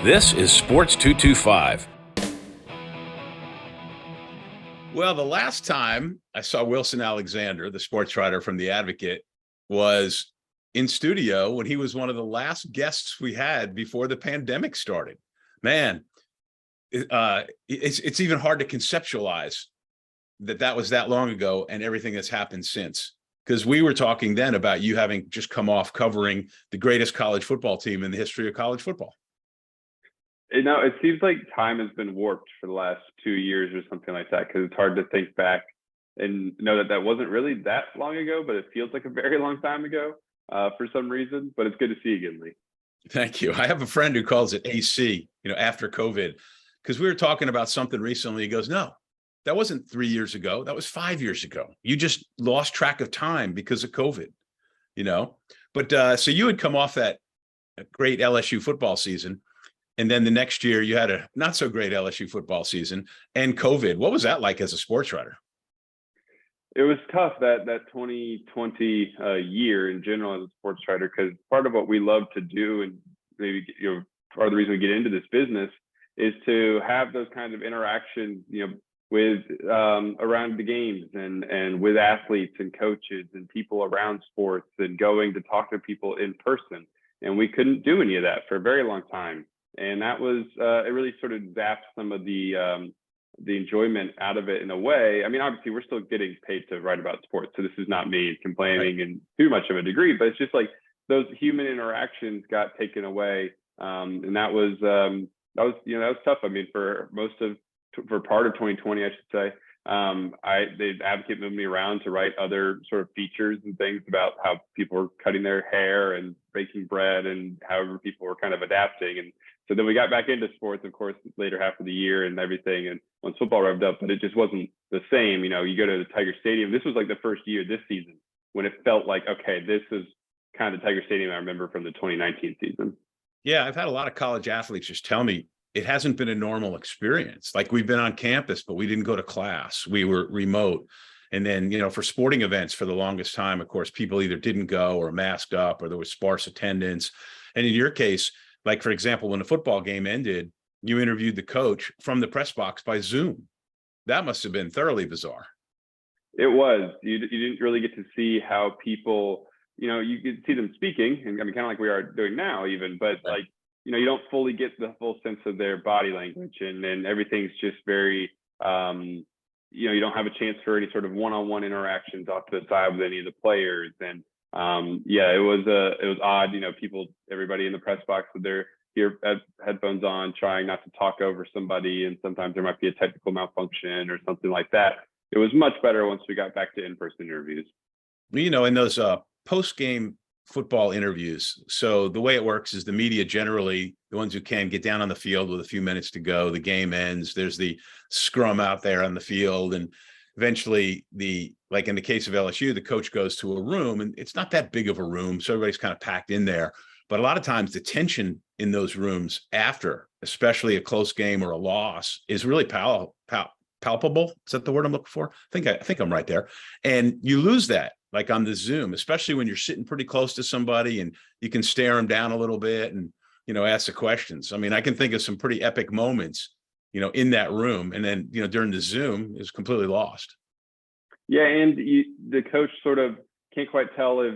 This is Sports 225. Well, the last time I saw Wilson Alexander, the sports writer from The Advocate, was in studio when he was one of the last guests we had before the pandemic started. Man, it's even hard to conceptualize that was that long ago and everything that's happened since. Because we were talking then about you having just come off covering the greatest college football team in the history of college football. It seems like time has been warped for the last 2 years or something like that, because it's hard to think back and know that that wasn't really that long ago, but it feels like a very long time ago for some reason. But it's good to see you again, Lee. Thank you. I have a friend who calls it AC, after COVID, because we were talking about something recently. He goes, no, that wasn't 3 years ago. That was 5 years ago. You just lost track of time because of COVID, But so you had come off that great LSU football season. And then the next year you had a not so great LSU football season and COVID. What was that like as a sports writer? It was tough that 2020 year in general as a sports writer, because part of what we love to do, and maybe part of the reason we get into this business, is to have those kinds of interactions, with around the games and with athletes and coaches and people around sports, and going to talk to people in person. And we couldn't do any of that for a very long time. And that was it really sort of zapped some of the enjoyment out of it in a way. I mean, obviously we're still getting paid to write about sports, so this is not me complaining in too much of a degree, but it's just like those human interactions got taken away, and that was tough. I mean, for part of 2020, I should say, the Advocate moved me around to write other sort of features and things about how people were cutting their hair and baking bread and however people were kind of adapting. And so then we got back into sports, of course, later half of the year and everything, and once football revved up, but it just wasn't the same. You go to the Tiger Stadium. This was like the first year this season when it felt like, okay, this is kind of the Tiger Stadium I remember from the 2019 season. Yeah, I've had a lot of college athletes just tell me it hasn't been a normal experience. Like, we've been on campus, but we didn't go to class. We were remote. And then, for sporting events for the longest time, of course, people either didn't go or masked up or there was sparse attendance. And in your case, like, for example, when the football game ended, you interviewed the coach from the press box by Zoom. That must have been thoroughly bizarre. It was. You didn't really get to see how people, you could see them speaking, and I mean, kind of like we are doing now even, but Right. like, you don't fully get the full sense of their body language, and everything's just very, you don't have a chance for any sort of one-on-one interactions off to the side with any of the players. And it was odd, everybody in the press box with their headphones on, trying not to talk over somebody, and sometimes there might be a technical malfunction or something like that. It was much better once we got back to in-person interviews. In those post-game football interviews, so the way it works is the media, generally the ones who can, get down on the field with a few minutes to go. The game ends, there's the scrum out there on the field, and eventually, like in the case of LSU, the coach goes to a room, and it's not that big of a room, so everybody's kind of packed in there. But a lot of times the tension in those rooms after, especially a close game or a loss, is really palpable. Is that the word I'm looking for? I think I'm right there. And you lose that, like on the Zoom, especially when you're sitting pretty close to somebody and you can stare them down a little bit and, ask the questions. I mean, I can think of some pretty epic moments, in that room. And then, during the Zoom, is completely lost. Yeah, and the coach sort of can't quite tell if,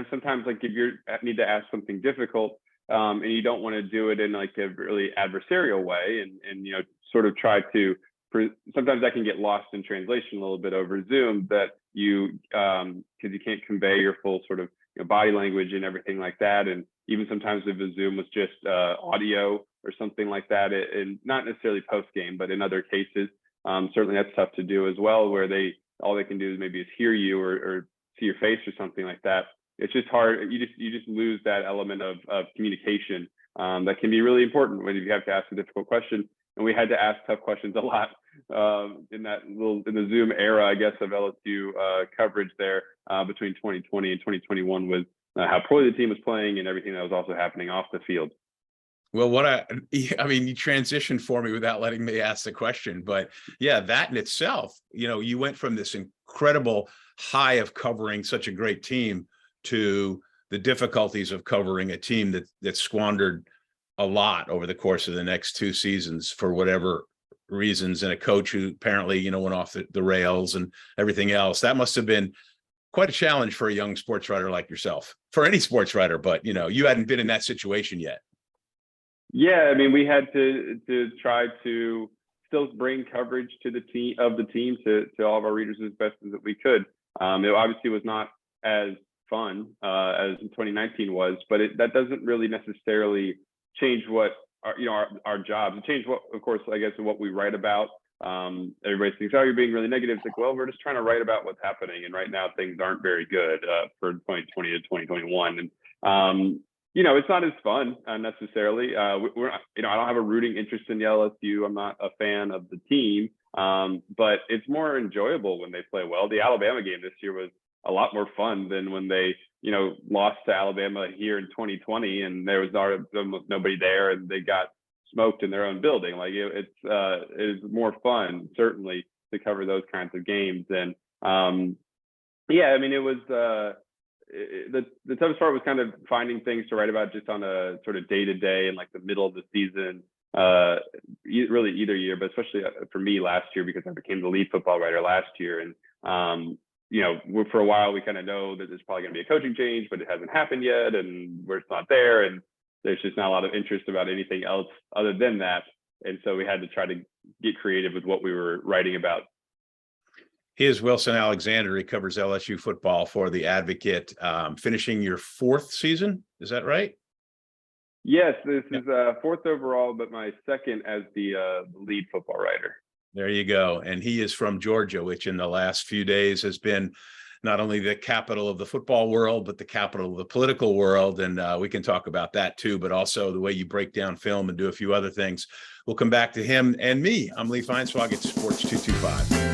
sometimes, like, if you need to ask something difficult, and you don't want to do it in like a really adversarial way, and sort of try to, sometimes that can get lost in translation a little bit over Zoom, that because you can't convey your full sort of body language and everything like that. And even sometimes if the Zoom was just audio or something like that, and not necessarily post game, but in other cases, certainly that's tough to do as well, where all they can do is maybe hear you or see your face or something like that. It's just hard. You just lose that element of communication that can be really important when you have to ask a difficult question. And we had to ask tough questions a lot in the Zoom era, I guess, of LSU coverage there between 2020 and 2021, with how poorly the team was playing and everything that was also happening off the field. Well, I mean, you transitioned for me without letting me ask the question, but yeah, that in itself, you went from this incredible high of covering such a great team to the difficulties of covering a team that squandered a lot over the course of the next 2 seasons for whatever reasons, and a coach who apparently, went off the rails and everything else. That must have been quite a challenge for a young sports writer like yourself, for any sports writer, but you hadn't been in that situation yet. Yeah, I mean, we had to try to still bring coverage to the team to all of our readers as best as we could. It obviously was not as fun as 2019 was, but that doesn't really necessarily change what our jobs. It changed what, of course, I guess, what we write about. Everybody thinks, oh, you're being really negative. It's like, well, we're just trying to write about what's happening, and right now things aren't very good for 2020 to 2021, and it's not as fun necessarily. We're I don't have a rooting interest in the LSU. I'm not a fan of the team, but it's more enjoyable when they play well. The Alabama game this year was a lot more fun than when they, lost to Alabama here in 2020, and there was almost nobody there, and they got smoked in their own building. Like it is more fun, certainly, to cover those kinds of games. And yeah, I mean, it was the toughest part was kind of finding things to write about just on a sort of day to day and like the middle of the season. Really either year, but especially for me last year, because I became the lead football writer last year. And for a while we kind of know that there's probably going to be a coaching change, but it hasn't happened yet, and we're not there, and there's just not a lot of interest about anything else other than that. And so we had to try to get creative with what we were writing about. He is Wilson Alexander. He covers LSU football for The Advocate, finishing your 4th season. Is that right? Yes, this is 4th overall, but my 2nd as the lead football writer. There you go. And he is from Georgia, which in the last few days has been not only the capital of the football world, but the capital of the political world. And we can talk about that too, but also the way you break down film and do a few other things. We'll come back to him and me. I'm Lee Feinswag at Sports 225.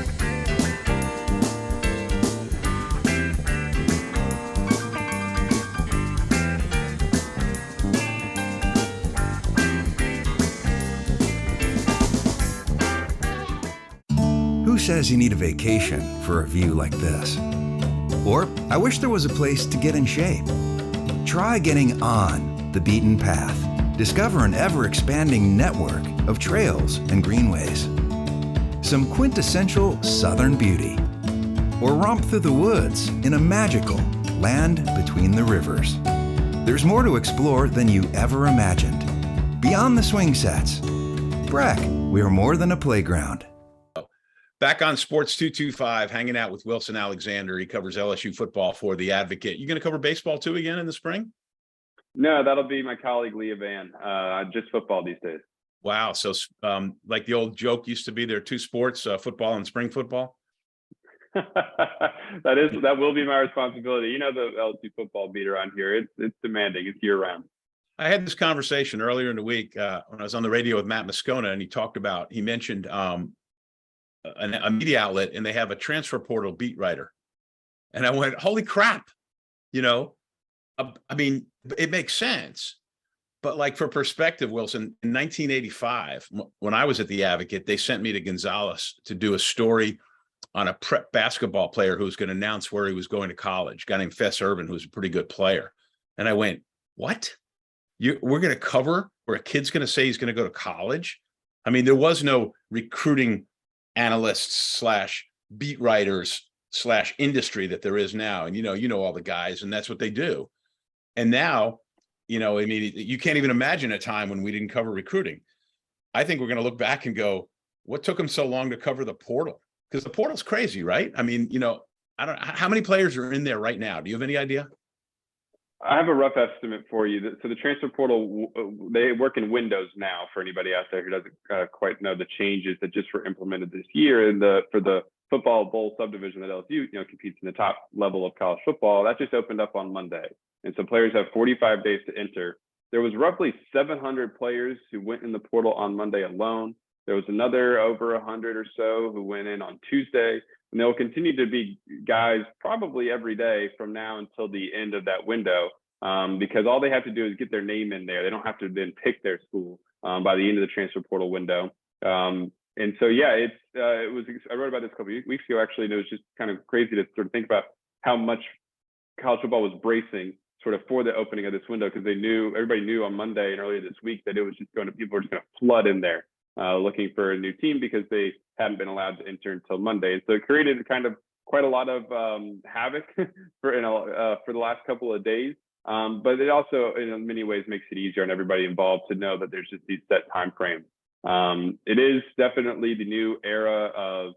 Who says you need a vacation for a view like this? Or, I wish there was a place to get in shape. Try getting on the beaten path. Discover an ever-expanding network of trails and greenways. Some quintessential southern beauty. Or romp through the woods in a magical land between the rivers. There's more to explore than you ever imagined. Beyond the swing sets. Breck, we are more than a playground. Back on Sports 225, hanging out with Wilson Alexander. He covers LSU football for The Advocate. You going to cover baseball too again in the spring? No, that'll be my colleague Leah Van. Just football these days. Wow. So like the old joke used to be, there are 2 sports, football and spring football. That will be my responsibility. The LSU football beat around here. It's demanding. It's year round. I had this conversation earlier in the week when I was on the radio with Matt Moscona, and he mentioned a media outlet, and they have a transfer portal beat writer. And I went, holy crap. I mean, it makes sense. But like, for perspective, Wilson, in 1985, when I was at The Advocate, they sent me to Gonzales to do a story on a prep basketball player who was going to announce where he was going to college, a guy named Fess Irvin, who was a pretty good player. And I went, what? We're going to cover where a kid's going to say he's going to go to college? I mean, there was no recruiting analysts / beat writers / industry that there is now. And, all the guys, and that's what they do. And now, I mean, you can't even imagine a time when we didn't cover recruiting. I think we're going to look back and go, what took them so long to cover the portal? Because the portal's crazy, right? I mean, I don't know how many players are in there right now. Do you have any idea? I have a rough estimate for you. So the transfer portal, they work in Windows now, for anybody out there who doesn't quite know the changes that just were implemented this year. And for the football bowl subdivision that LSU, competes in the top level of college football, that just opened up on Monday. And so players have 45 days to enter. There was roughly 700 players who went in the portal on Monday alone. There was another over 100 or so who went in on Tuesday. And there will continue to be guys probably every day from now until the end of that window, because all they have to do is get their name in there. They don't have to then pick their school by the end of the transfer portal window. And so, yeah, I wrote about this a couple of weeks ago, actually, and it was just kind of crazy to sort of think about how much college football was bracing sort of for the opening of this window, because everybody knew on Monday and earlier this week that it was just people were just going to flood in there looking for a new team because they hadn't been allowed to enter until Monday. And so it created kind of quite a lot of havoc for the last couple of days. But it also, in many ways, makes it easier on everybody involved to know that there's just these set time frames. It is definitely the new era of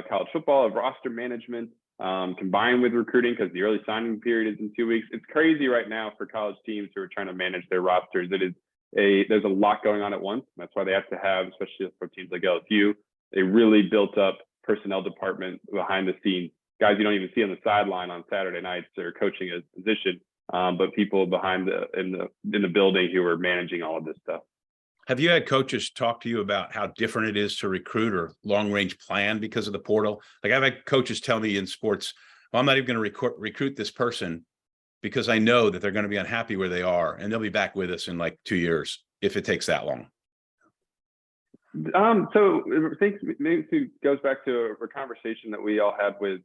college football, of roster management, combined with recruiting, because the early signing period is in 2 weeks. It's crazy right now for college teams who are trying to manage their rosters. There's a lot going on at once. That's why they have to have, especially for teams like LSU, a really built up personnel department behind the scenes. Guys you don't even see on the sideline on Saturday nights or coaching a position, but people behind in the building who are managing all of this stuff. Have you had coaches talk to you about how different it is to recruit or long range plan because of the portal? Like I've had coaches tell me in sports, well, I'm not even going to recruit this person because I know that they're going to be unhappy where they are and they'll be back with us in like 2 years if it takes that long. So I think maybe it goes back to a conversation that we all had with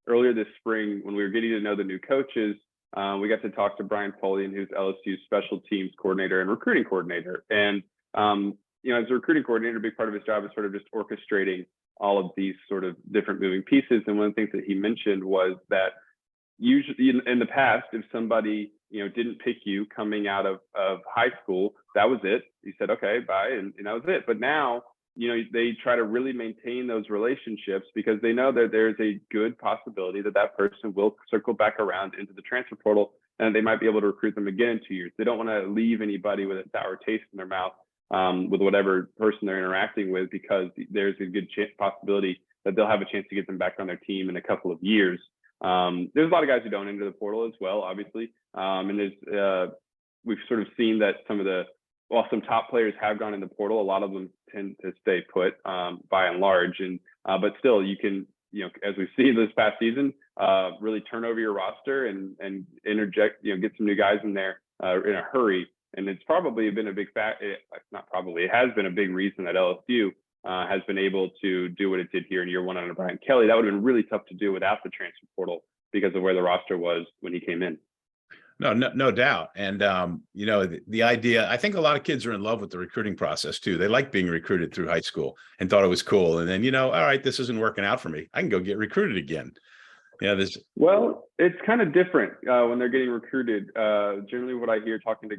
earlier this spring when we were getting to know the new coaches. We got to talk to Brian Polian, who's LSU's special teams coordinator and recruiting coordinator. And, as a recruiting coordinator, a big part of his job is sort of just orchestrating all of these sort of different moving pieces. And one of the things that he mentioned was that usually in the past, if somebody, didn't pick you coming out of high school, that was it. You said, okay, bye. And that was it. But now, they try to really maintain those relationships because they know that there's a good possibility that person will circle back around into the transfer portal and they might be able to recruit them again in 2 years. They don't want to leave anybody with a sour taste in their mouth with whatever person they're interacting with, because there's a good possibility that they'll have a chance to get them back on their team in a couple of years. There's a lot of guys who don't enter the portal as well, obviously. And we've sort of seen that while some top players have gone in the portal, a lot of them tend to stay put by and large. And but still, you can, as we've seen this past season, really turn over your roster and interject, get some new guys in there in a hurry. And it's probably been a big it has been a big reason that LSU has been able to do what it did here in year one under Brian Kelly. That would have been really tough to do without the transfer portal because of where the roster was when he came in. No doubt. And, the idea, I think a lot of kids are in love with the recruiting process too. They like being recruited through high school and thought it was cool. And then, all right, this isn't working out for me. I can go get recruited again. Well, it's kind of different when they're getting recruited. Generally what I hear talking to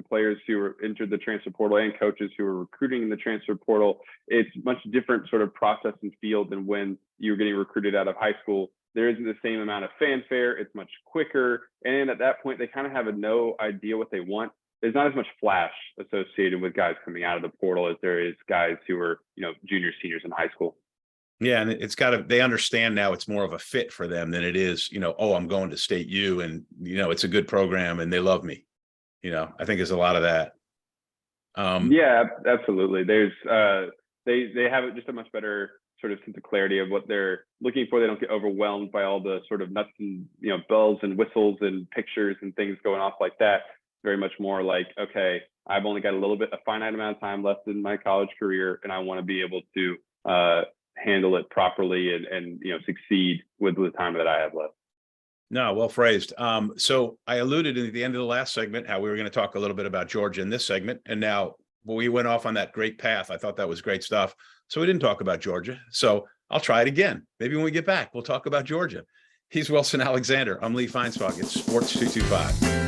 players who are entered the transfer portal and coaches who are recruiting in the transfer portal, it's much different sort of process and field than when you're getting recruited out of high school. There isn't the same amount of fanfare. It's much quicker. And at that point, they kind of have no idea what they want. There's not as much flash associated with guys coming out of the portal as there is guys who are, juniors, seniors in high school. Yeah. And they understand now it's more of a fit for them than it is, oh, I'm going to State U and, it's a good program and they love me. I think there's a lot of that. Yeah, absolutely. There's they have just a much better sort of sense of clarity of what they're looking for. They don't get overwhelmed by all the sort of nuts and bells and whistles and pictures and things going off like that. Very much more like, okay, I've only got a finite amount of time left in my college career, and I want to be able to handle it properly and succeed with the time that I have left. No, well phrased. So I alluded at the end of the last segment how we were going to talk a little bit about Georgia in this segment, and now we went off on that great path. I thought that was great stuff. So we didn't talk about Georgia. So I'll try it again. Maybe when we get back, we'll talk about Georgia. He's Wilson Alexander. I'm Lee Feinsfog. It's Sports 225.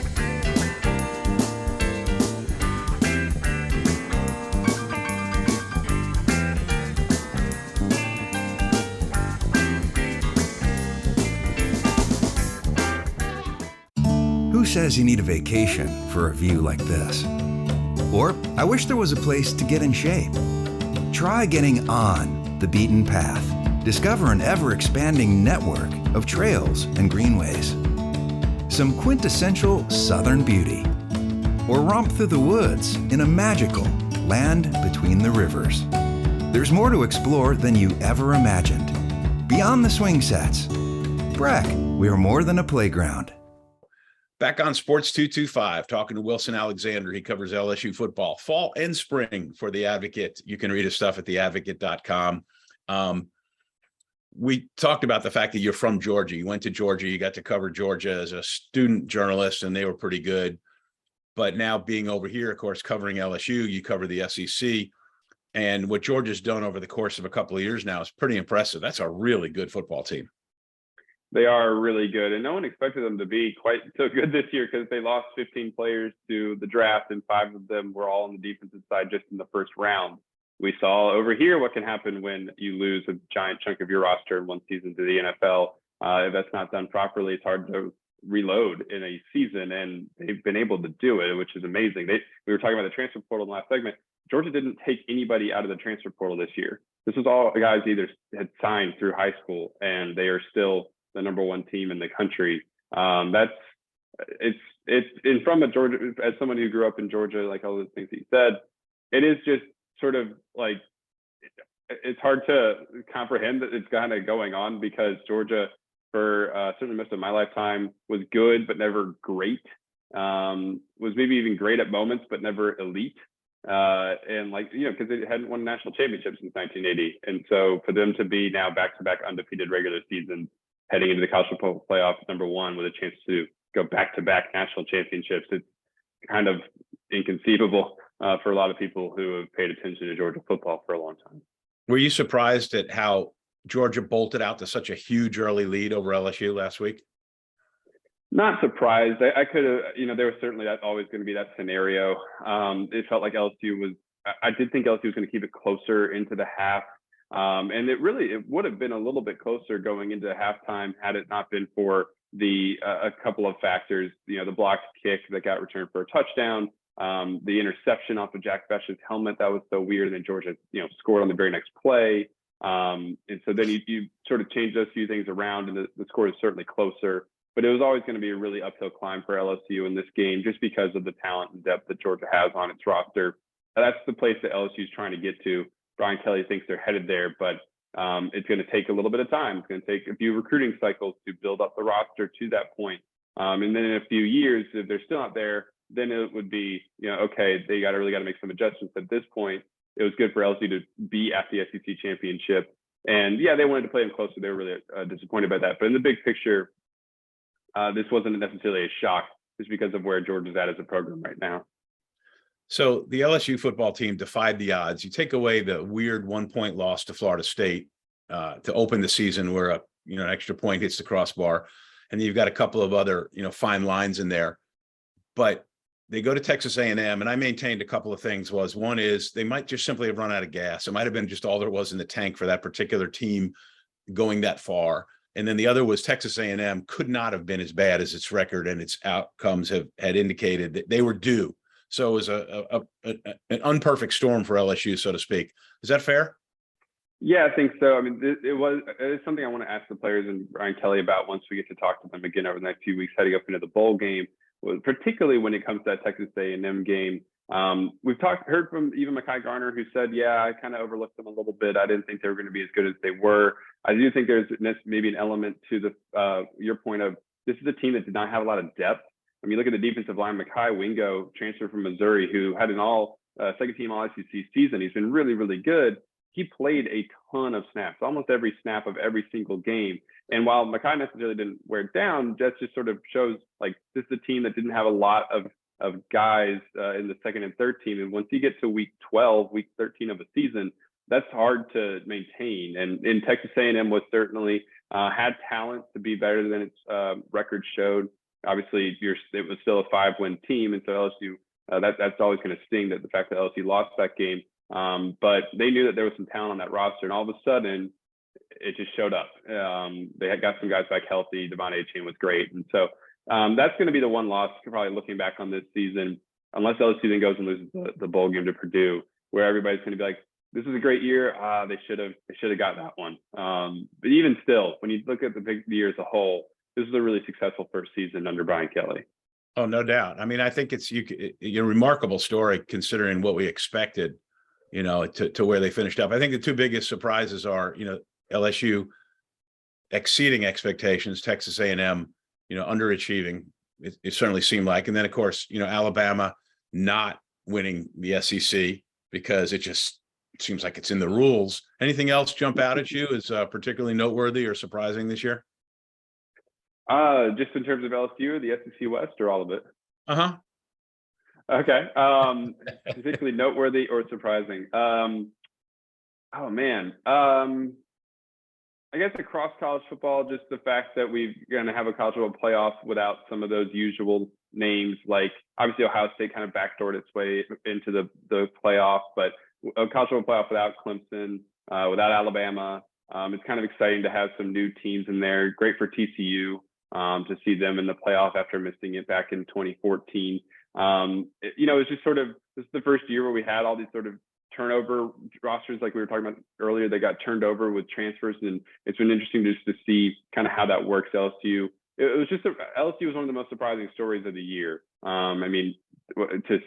Who says you need a vacation for a view like this? Or, I wish there was a place to get in shape. Try getting on the beaten path. Discover an ever-expanding network of trails and greenways. Some quintessential southern beauty. Or romp through the woods in a magical land between the rivers. There's more to explore than you ever imagined. Beyond the swing sets. Breck, we are more than a playground. Back on Sports 225, talking to Wilson Alexander. He covers LSU football, fall and spring for The Advocate. You can read his stuff at theadvocate.com. we talked about the fact that you're from Georgia. You went to Georgia, you got to cover Georgia as a student journalist, and they were pretty good. But now being over here, of course, covering LSU, you cover the SEC. And what Georgia's done over the course of a couple of years now is pretty impressive. That's a really good football team. They are really good, and no one expected them to be quite so good this year because they lost 15 players to the draft, and 5 of them were all on the defensive side just in the first round. We saw over here what can happen when you lose a giant chunk of your roster in one season to the NFL. If that's not done properly, it's hard to reload in a season, and they've been able to do it, which is amazing. We were talking about the transfer portal in the last segment. Georgia didn't take anybody out of the transfer portal this year. This was all guys either had signed through high school, and they are still the #1 team in the country. It's and from a Georgia, as someone who grew up in Georgia, like all those things he said, it is just sort of like, it's hard to comprehend that it's kind of going on, because Georgia, for certainly most of my lifetime, was good but never great. Was maybe even great at moments but never elite. And like, because they hadn't won national championships since 1980, and so for them to be now back-to-back undefeated regular seasons, heading into the college football playoff #1 with a chance to go back-to-back national championships, it's kind of inconceivable for a lot of people who have paid attention to Georgia football for a long time. Were you surprised at how Georgia bolted out to such a huge early lead over LSU last week? Not surprised. I could have, there was certainly always going to be that scenario. It felt like LSU was, I did think LSU was going to keep it closer into the half. And it would have been a little bit closer going into halftime had it not been for a couple of factors. The blocked kick that got returned for a touchdown, the interception off of Jack Besh's helmet, that was so weird. And then Georgia, scored on the very next play. And so then you sort of change those few things around, and the score is certainly closer. But it was always going to be a really uphill climb for LSU in this game, just because of the talent and depth that Georgia has on its roster. That's the place that LSU is trying to get to. Brian Kelly thinks they're headed there, but it's going to take a little bit of time. It's going to take a few recruiting cycles to build up the roster to that point. And then in a few years, if they're still not there, then it would be, okay, they really got to make some adjustments. At this point, it was good for LSU to be at the SEC championship. And yeah, they wanted to play them closer. They were really disappointed by that. But in the big picture, this wasn't necessarily a shock just because of where Georgia's at as a program right now. So the LSU football team defied the odds. You take away the weird 1-point loss to Florida State to open the season, where an extra point hits the crossbar, and then you've got a couple of other fine lines in there. But they go to Texas A&M, and I maintained a couple of things. One is they might just simply have run out of gas. It might have been just all there was in the tank for that particular team going that far. And then the other was Texas A&M could not have been as bad as its record and its outcomes had indicated that they were due. So it was an unperfect storm for LSU, so to speak. Is that fair? Yeah, I think so. I mean, it's something I want to ask the players and Brian Kelly about once we get to talk to them again over the next few weeks heading up into the bowl game, particularly when it comes to that Texas A&M game. We've heard from even Mekhi Garner, who said, yeah, I kind of overlooked them a little bit. I didn't think they were going to be as good as they were. I do think there's maybe an element to your point of, this is a team that did not have a lot of depth. I mean, look at the defensive line. Mekhi Wingo, transfer from Missouri, who had an second team all SEC season. He's been really, really good. He played a ton of snaps, almost every snap of every single game. And while Mekhi necessarily didn't wear it down, that just sort of shows like this is a team that didn't have a lot of guys in the second and third team. And once you get to week 12, week 13 of a season, that's hard to maintain. And Texas A&M was certainly had talent to be better than its record showed. Obviously, it was still a 5-win team, and so LSU that's always going to sting, that the fact that LSU lost that game. But they knew that there was some talent on that roster, and all of a sudden, it just showed up. They had got some guys back healthy. Devon Achane was great, and so that's going to be the one loss probably looking back on this season, unless LSU then goes and loses the bowl game to Purdue, where everybody's going to be like, "This is a great year. They should have got that one." But even still, when you look at the year as a whole, this is a really successful first season under Brian Kelly. Oh, no doubt. I mean, I think it's a remarkable story considering what we expected, to where they finished up. I think the two biggest surprises are, LSU exceeding expectations, Texas A&M, underachieving. It certainly seemed like, and then of course, Alabama not winning the SEC because it just it seems like it's in the rules. Anything else jump out at you as particularly noteworthy or surprising this year? Just in terms of LSU, the SEC West, or all of it? Uh-huh. Okay. Particularly noteworthy or surprising? Oh man. I guess across college football, just the fact that we're going to have a college football playoff without some of those usual names, like obviously Ohio State kind of backdoored its way into the playoff, but a college football playoff without Clemson, without Alabama. It's kind of exciting to have some new teams in there. Great for TCU to see them in the playoff after missing it back in 2014. It's just sort of, this is the first year where we had all these sort of turnover rosters, like we were talking about earlier, they got turned over with transfers, and it's been interesting just to see kind of how that works. LSU was one of the most surprising stories of the year. To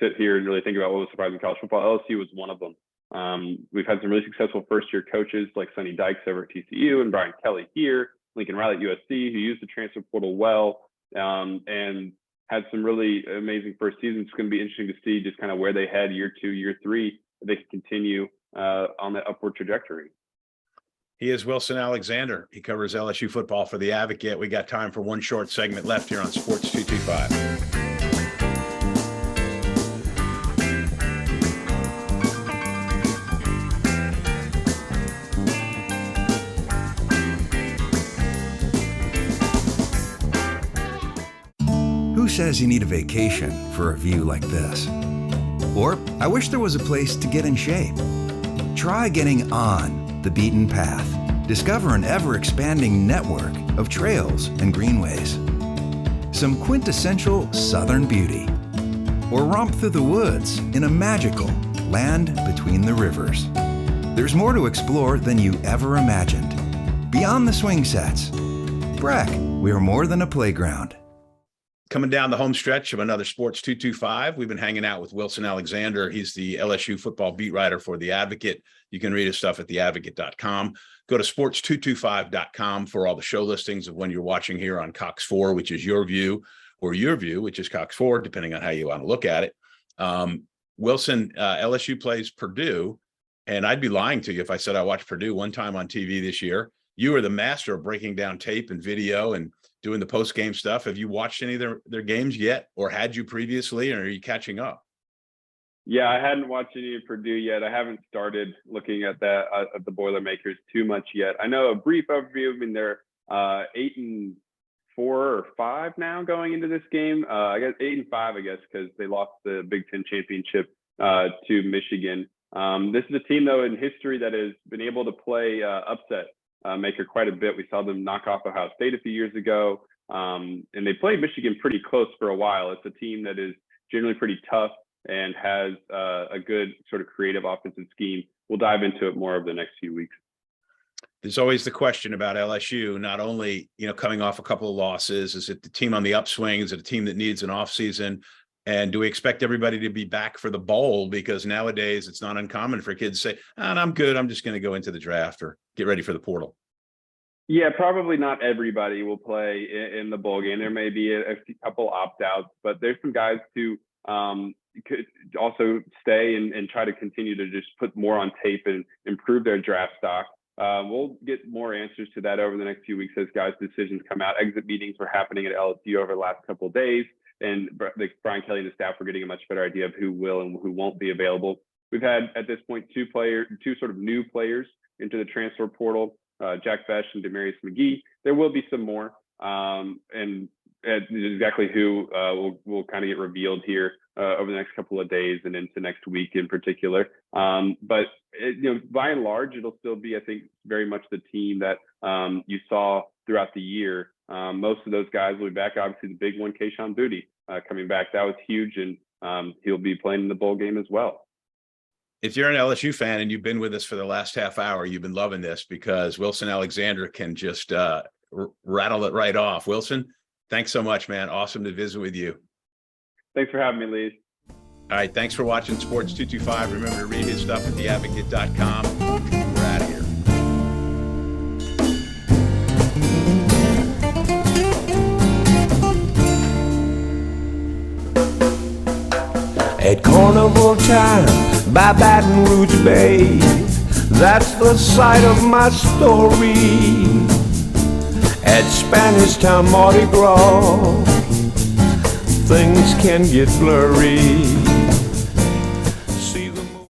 sit here and really think about what was surprising in college football, LSU was one of them. We've had some really successful first-year coaches like Sonny Dykes over at TCU and Brian Kelly here, Lincoln Riley at USC, who used the transfer portal well, and had some really amazing first seasons. It's going to be interesting to see just kind of where they head year 2, year 3, if they can continue on that upward trajectory. He is Wilson Alexander. He covers LSU football for The Advocate. We got time for one short segment left here on Sports 225. Who says you need a vacation for a view like this? Or, I wish there was a place to get in shape. Try getting on the beaten path. Discover an ever-expanding network of trails and greenways. Some quintessential southern beauty. Or romp through the woods in a magical land between the rivers. There's more to explore than you ever imagined. Beyond the swing sets. Breck, we are more than a playground. Coming down the home stretch of another Sports 225, we've been hanging out with Wilson Alexander. He's the LSU football beat writer for The Advocate. You can read his stuff at theadvocate.com. Go to sports225.com for all the show listings of when you're watching here on Cox 4, which is your view, or your view, which is Cox 4, depending on how you want to look at it. Wilson, LSU plays Purdue, and I'd be lying to you if I said I watched Purdue one time on TV this year. You are the master of breaking down tape and video and doing the post-game stuff. Have you watched any of their games yet, or had you previously, or are you catching up? Yeah, I hadn't watched any of Purdue yet. I haven't started looking at that at the Boilermakers too much yet. I know a brief overview. I mean, they're 8-4 or 5 now going into this game. I guess 8-5, I guess, because they lost the Big Ten championship to Michigan. This is a team, though, in history that has been able to play upset maker quite a bit. We saw them knock off Ohio State a few years ago, and they played Michigan pretty close for a while. It's a team that is generally pretty tough and has a good sort of creative offensive scheme. We'll dive into it more over the next few weeks. There's always the question about LSU, not only, coming off a couple of losses, is it the team on the upswing? Is it a team that needs an offseason? And do we expect everybody to be back for the bowl? Because nowadays it's not uncommon for kids to say, I'm good, I'm just going to go into the draft or get ready for the portal. Yeah, probably not everybody will play in the bowl game. There may be a couple opt-outs, but there's some guys who could also stay and try to continue to just put more on tape and improve their draft stock. We'll get more answers to that over the next few weeks as guys' decisions come out. Exit meetings were happening at LSU over the last couple of days, and Brian Kelly and the staff were getting a much better idea of who will and who won't be available. We've had at this point two sort of new players into the transfer portal, Jack Besh and Demarius McGee. There will be some more, and exactly who will kind of get revealed here over the next couple of days and into next week in particular. But by and large, it'll still be, I think, very much the team that you saw throughout the year. Most of those guys will be back. Obviously, the big one, Kayshon Boutte, coming back. That was huge, and he'll be playing in the bowl game as well. If you're an LSU fan and you've been with us for the last half hour, you've been loving this because Wilson Alexander can just rattle it right off. Wilson, thanks so much, man. Awesome to visit with you. Thanks for having me, Lee. All right. Thanks for watching Sports 225. Remember to read his stuff at theadvocate.com. We're out of here. At carnival time, by Baton Rouge Bay. That's the site of my story. At Spanish Town Mardi Gras, things can get blurry.